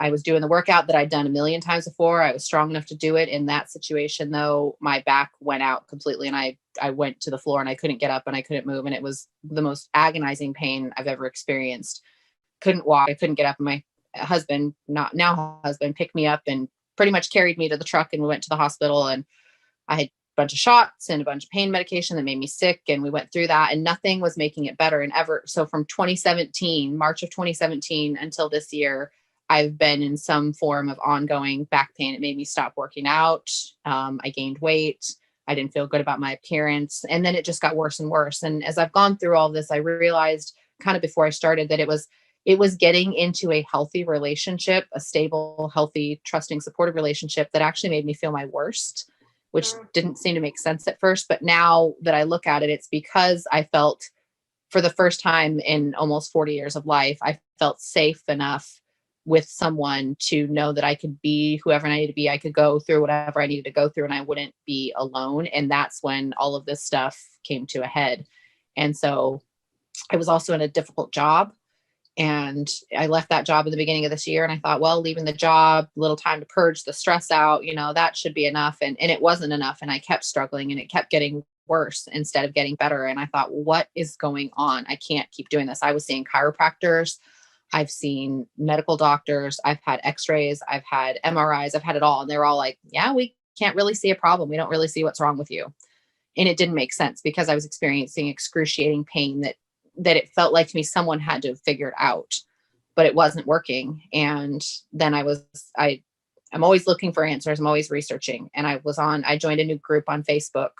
I was doing the workout that I'd done a million times before. I was strong enough to do it. In that situation, though, my back went out completely, and I went to the floor and I couldn't get up and I couldn't move. And it was the most agonizing pain I've ever experienced. Couldn't walk. I couldn't get up. And my husband, not now husband, picked me up and pretty much carried me to the truck, and we went to the hospital, and I had a bunch of shots and a bunch of pain medication that made me sick. And we went through that, and nothing was making it better. And so from 2017, March of 2017 until this year, I've been in some form of ongoing back pain. It made me stop working out. I gained weight. I didn't feel good about my appearance. And then it just got worse and worse. And as I've gone through all this, I realized kind of before I started that it was getting into a healthy relationship, a stable, healthy, trusting, supportive relationship that actually made me feel my worst, which didn't seem to make sense at first. But now that I look at it, it's because I felt, for the first time in almost 40 years of life, I felt safe enough with someone to know that I could be whoever I needed to be. I could go through whatever I needed to go through, and I wouldn't be alone. And that's when all of this stuff came to a head. And so I was also in a difficult job, and I left that job in the beginning of this year. And I thought, well, leaving the job, a little time to purge the stress out, that should be enough. And it wasn't enough. And I kept struggling, and it kept getting worse instead of getting better. And I thought, what is going on? I can't keep doing this. I was seeing chiropractors. I've seen medical doctors. I've had x-rays. I've had MRIs. I've had it all. And they're all like, yeah, we can't really see a problem. We don't really see what's wrong with you. And it didn't make sense because I was experiencing excruciating pain that it felt like to me someone had to figure it out, but it wasn't working. And then I'm always looking for answers. I'm always researching. And I joined a new group on Facebook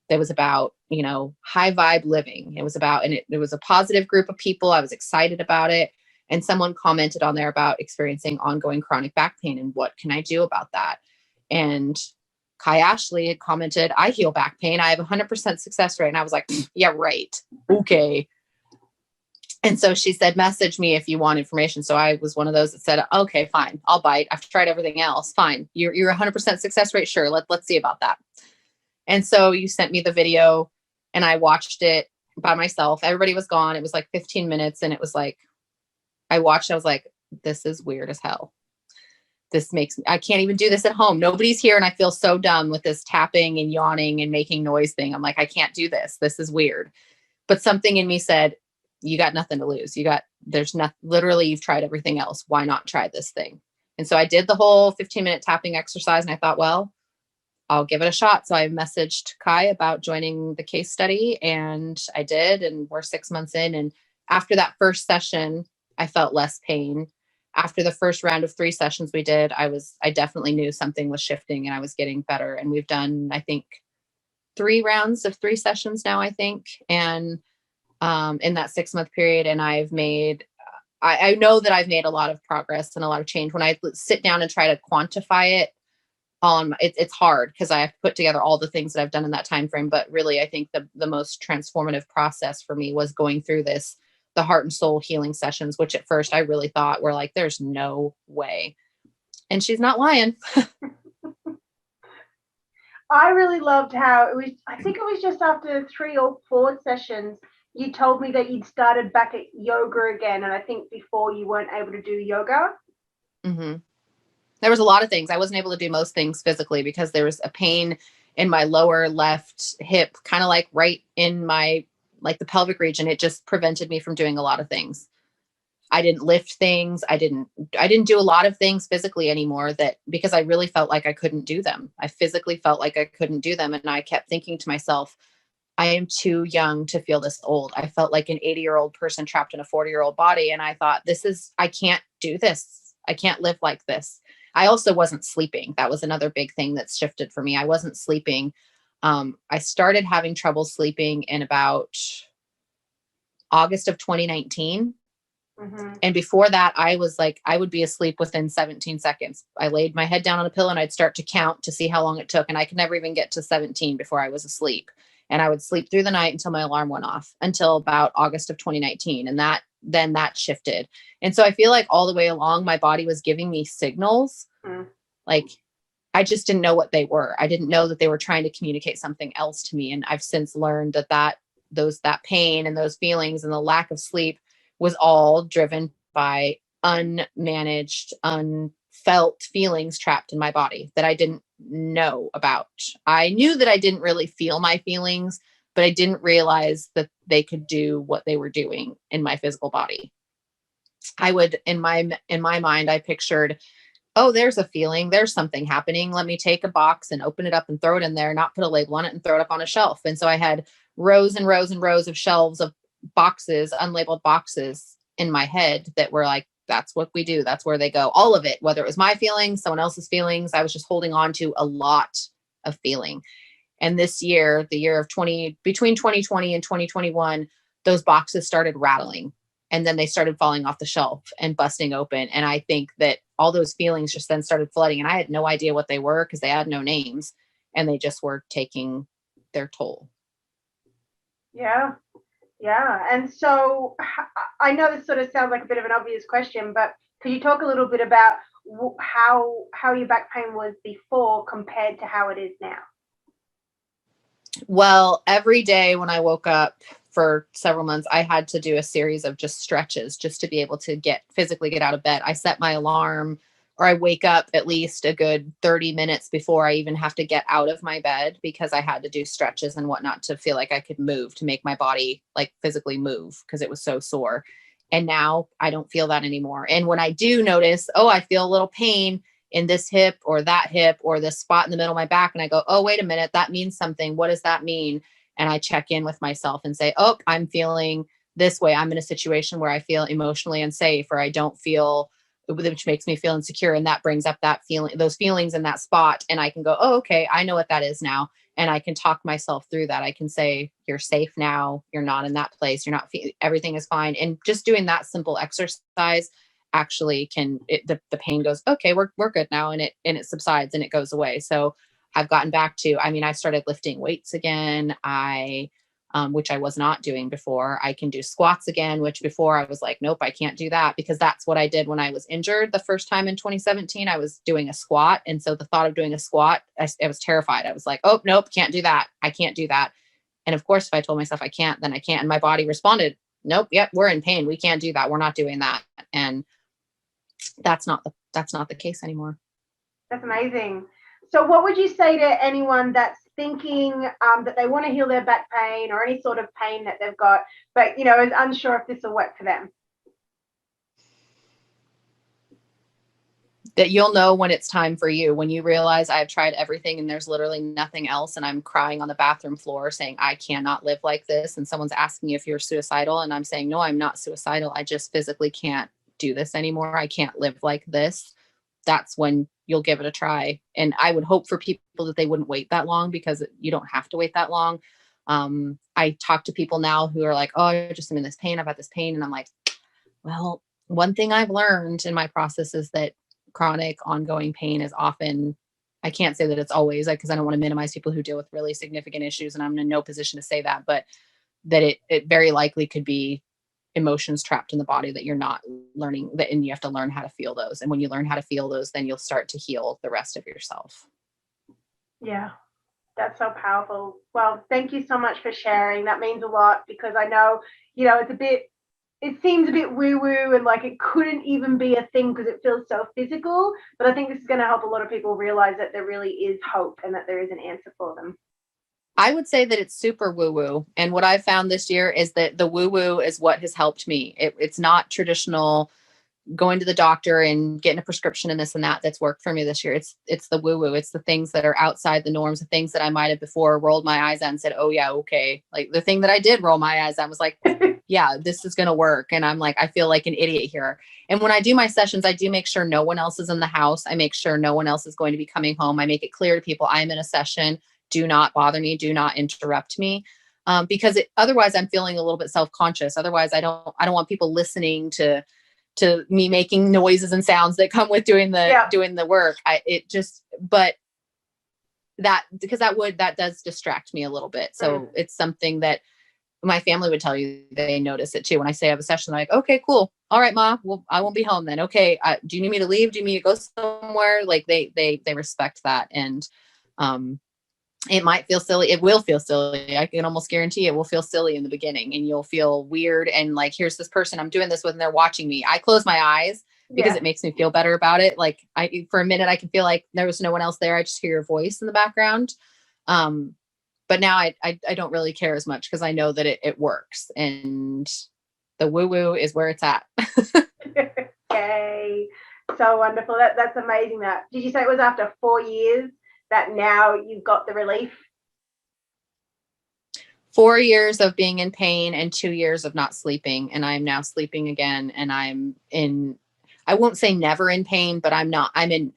that was about, high vibe living. It was about, and it was a positive group of people. I was excited about it. And someone commented on there about experiencing ongoing chronic back pain and what can I do about that? And Kai Ashley had commented, I heal back pain. I have 100% success rate. And I was like, yeah, right. Okay. And so she said, message me if you want information. So I was one of those that said, okay, fine, I'll bite. I've tried everything else. Fine. You're 100% success rate. Sure. Let's see about that. And so you sent me the video, and I watched it by myself. Everybody was gone. It was like 15 minutes. And it was like, I watched, I was like, this is weird as hell. I can't even do this at home. Nobody's here. And I feel so dumb with this tapping and yawning and making noise thing. I'm like, I can't do this. This is weird. But something in me said, you got nothing to lose. Literally you've tried everything else. Why not try this thing? And so I did the whole 15-minute tapping exercise, and I thought, well, I'll give it a shot. So I messaged Kai about joining the case study, and I did. And we're 6 months in. And after that first session, I felt less pain. After the first round of 3 sessions we did, I definitely knew something was shifting and I was getting better. And we've done, I think, 3 rounds of 3 sessions now, I think. And in that 6-month period. And I know that I've made a lot of progress and a lot of change. When I sit down and try to quantify it, it's hard because I have put together all the things that I've done in that time frame. But really, I think the most transformative process for me was going through the heart and soul healing sessions, which at first I really thought were like, there's no way. And she's not lying. I really loved how I think it was just after 3 or 4 sessions, you told me that you'd started back at yoga again. And I think before you weren't able to do yoga. Mm-hmm. There was a lot of things. I wasn't able to do most things physically because there was a pain in my lower left hip, kind of like right in my, like the pelvic region. It just prevented me from doing a lot of things. I didn't lift things. I didn't do a lot of things physically anymore because I really felt like I couldn't do them. I physically felt like I couldn't do them. And I kept thinking to myself, I am too young to feel this old. I felt like an 80-year-old person trapped in a 40-year-old body. And I thought, I can't do this. I can't live like this. I also wasn't sleeping. That was another big thing that shifted for me. I wasn't sleeping. I started having trouble sleeping in about August of 2019. Mm-hmm. And before that, I was like, I would be asleep within 17 seconds. I laid my head down on a pillow and I'd start to count to see how long it took. And I could never even get to 17 before I was asleep. And I would sleep through the night until my alarm went off until about August of 2019. And then that shifted. And so I feel like all the way along, my body was giving me signals. Like I just didn't know what they were. I didn't know that they were trying to communicate something else to me. And I've since learned that pain and those feelings and the lack of sleep was all driven by unmanaged, unfelt feelings trapped in my body that I didn't know about. I knew that I didn't really feel my feelings, but I didn't realize that they could do what they were doing in my physical body. I would, in my mind, I pictured, oh, there's a feeling, there's something happening. Let me take a box and open it up and throw it in there, not put a label on it and throw it up on a shelf. And so I had rows and rows and rows of shelves of boxes, unlabeled boxes in my head that were like, that's what we do. That's where they go. All of it, whether it was my feelings, someone else's feelings, I was just holding on to a lot of feeling. And this year, the year of between 2020 and 2021, those boxes started rattling, and then they started falling off the shelf and busting open. And I think that all those feelings just then started flooding, and I had no idea what they were because they had no names, and they just were taking their toll. Yeah. Yeah. And so I know this sort of sounds like a bit of an obvious question, but could you talk a little bit about how your back pain was before compared to how it is now? Well, every day when I woke up for several months, I had to do a series of just stretches just to be able to physically get out of bed. I set my alarm, or I wake up at least a good 30 minutes before I even have to get out of my bed, because I had to do stretches and whatnot to feel like I could move, to make my body like physically move, because it was so sore. And now I don't feel that anymore. And when I do notice, oh, I feel a little pain in this hip or that hip or this spot in the middle of my back, and I go, oh, wait a minute, that means something. What does that mean? And I check in with myself and say, oh, I'm feeling this way. I'm in a situation where I feel emotionally unsafe, or I don't feel, which makes me feel insecure. And that brings up that feeling, those feelings in that spot. And I can go, oh, okay, I know what that is now. And I can talk myself through that. I can say, you're safe now. You're not in that place. You're not, everything is fine. And just doing that simple exercise actually the pain goes, okay, we're good now. And it subsides and it goes away. So I've gotten back to, I started lifting weights again. Which I was not doing before. I can do squats again, which before I was like, nope, I can't do that, because that's what I did when I was injured the first time in 2017. I was doing a squat. And so the thought of doing a squat, I was terrified. I was like, oh, nope, can't do that. I can't do that. And of course, if I told myself I can't, then I can't. And my body responded, nope, yep, we're in pain. We can't do that. We're not doing that. And that's not the case anymore. That's amazing. So what would you say to anyone that's thinking that they want to heal their back pain or any sort of pain that they've got, but is unsure if this will work for them? That you'll know when it's time for you, when you realize I've tried everything and there's literally nothing else, and I'm crying on the bathroom floor saying, I cannot live like this. And someone's asking me if you're suicidal, and I'm saying, no, I'm not suicidal. I just physically can't do this anymore. I can't live like this. That's when you'll give it a try. And I would hope for people that they wouldn't wait that long, because you don't have to wait that long. I talk to people now who are like, oh, I just am in this pain. I've had this pain. And I'm like, well, one thing I've learned in my process is that chronic ongoing pain is often, I can't say that it's always, because I don't want to minimize people who deal with really significant issues, and I'm in no position to say that, but that it very likely could be emotions trapped in the body that you're not learning that, and you have to learn how to feel those. And when you learn how to feel those, then you'll start to heal the rest of yourself. Yeah, that's so powerful. Well, thank you so much for sharing. That means a lot, because I know, it seems a bit woo-woo and like it couldn't even be a thing because it feels so physical. But I think this is going to help a lot of people realize that there really is hope and that there is an answer for them. I would say that it's super woo-woo. And what I've found this year is that the woo-woo is what has helped me. It's not traditional going to the doctor and getting a prescription and this and that's worked for me this year. It's the woo-woo. It's the things that are outside the norms, the things that I might have before rolled my eyes at and said, oh yeah, okay. Like the thing that I did roll my eyes at was like, yeah, this is going to work. And I'm like, I feel like an idiot here. And when I do my sessions, I do make sure no one else is in the house. I make sure no one else is going to be coming home. I make it clear to people, I'm in a session. Do not bother me. Do not interrupt me. Because otherwise I'm feeling a little bit self-conscious. Otherwise I don't want people listening to me making noises and sounds that come with doing the work. That does distract me a little bit. So it's something that my family would tell you, they notice it too. When I say I have a session, they're like, okay, cool. All right, Ma, well, I won't be home then. Okay. Do you need me to leave? Do you need me to go somewhere? Like they respect that. And, It might feel silly. It will feel silly. I can almost guarantee it will feel silly in the beginning, and you'll feel weird. And like, here's this person I'm doing this with, and they're watching me. I close my eyes because it makes me feel better about it. Like for a minute, I can feel like there was no one else there. I just hear your voice in the background. But now I don't really care as much because I know that it works, and the woo woo is where it's at. Yay. So wonderful. That's amazing. That did you say it was after 4 years that now you've got the relief? 4 years of being in pain and 2 years of not sleeping. And I'm now sleeping again. And I won't say never in pain, but I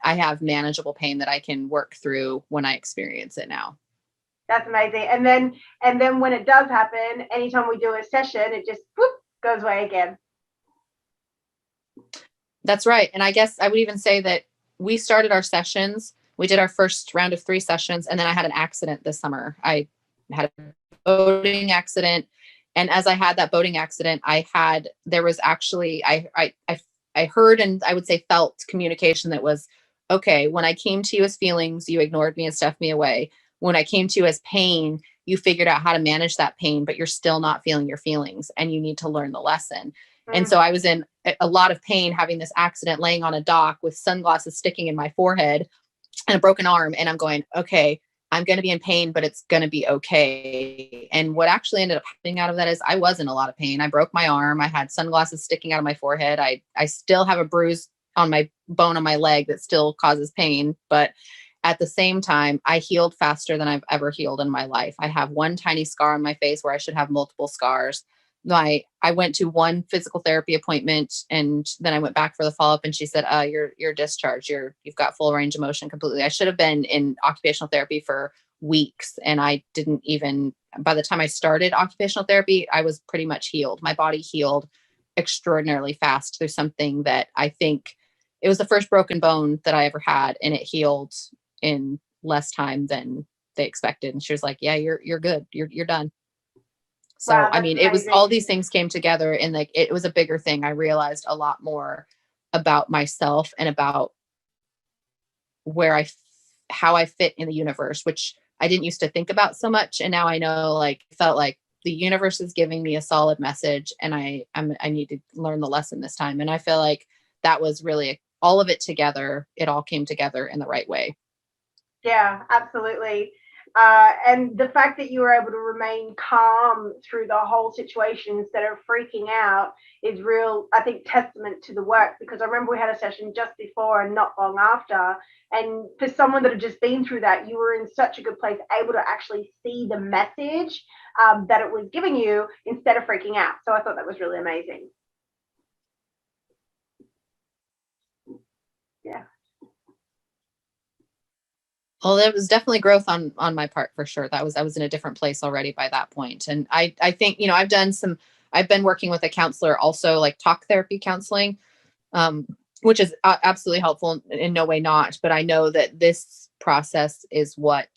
have manageable pain that I can work through when I experience it now. That's amazing. And then when it does happen, anytime we do a session, it just whoop, goes away again. That's right. And I guess I would even say that we started our sessions. We did our first round of 3 sessions. And then I had an accident this summer. I had a boating accident. And as I had that boating accident, there was actually, I heard, and I would say felt communication that was, okay, when I came to you as feelings, you ignored me and stuffed me away. When I came to you as pain, you figured out how to manage that pain, but you're still not feeling your feelings, and you need to learn the lesson. And so I was in a lot of pain, having this accident, laying on a dock with sunglasses sticking in my forehead and a broken arm. And I'm going, okay, I'm going to be in pain, but it's going to be okay. And what actually ended up happening out of that is I was in a lot of pain. I broke my arm. I had sunglasses sticking out of my forehead. I still have a bruise on my bone on my leg that still causes pain. But at the same time, I healed faster than I've ever healed in my life. I have one tiny scar on my face where I should have multiple scars. I went to one physical therapy appointment, and then I went back for the follow-up, and she said, you're discharged. You've got full range of motion completely. I should have been in occupational therapy for weeks. And I didn't even, by the time I started occupational therapy, I was pretty much healed. My body healed extraordinarily fast through something that I think it was the first broken bone that I ever had, and it healed in less time than they expected. And she was like, yeah, you're good. You're done. So, Wow, I mean, it was all these things came together, and like, it was a bigger thing. I realized a lot more about myself and about how I fit in the universe, which I didn't used to think about so much. And now I know, like, felt like the universe is giving me a solid message, and I need to learn the lesson this time. And I feel like that was really all of it together. It all came together in the right way. Yeah, absolutely. And the fact that you were able to remain calm through the whole situation instead of freaking out is real, I think, testament to the work, because I remember we had a session just before and not long after. And for someone that had just been through that, you were in such a good place, able to actually see the message that it was giving you instead of freaking out. So I thought that was really amazing. Yeah. Well, it was definitely growth on my part for sure. I was in a different place already by that point. And I think, I've been working with a counselor also, like talk therapy counseling, which is absolutely helpful, in no way not, but I know that this process is what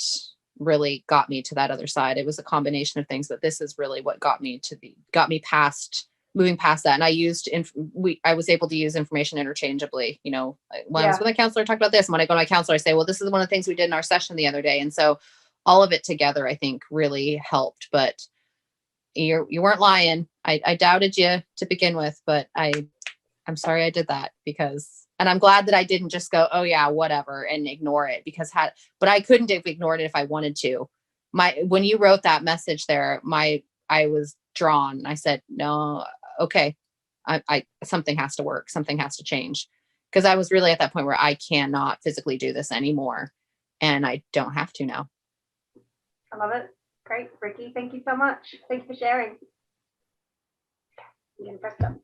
really got me to that other side. It was a combination of things, but this is really what got me moving past that. And I was able to use information interchangeably. When I was with a counselor, I talked about this. And when I go to my counselor, I say, well, this is one of the things we did in our session the other day. And so all of it together, I think, really helped. But you weren't lying. I doubted you to begin with, but I'm sorry I did that, and I'm glad that I didn't just go, oh yeah, whatever, and ignore it, but I couldn't have ignored it if I wanted to. When you wrote that message there, I was drawn. I said, no, okay, something has to work. Something has to change. Because I was really at that point where I cannot physically do this anymore, and I don't have to now. I love it. Great. Rikki, thank you so much. Thanks for sharing. You can press them.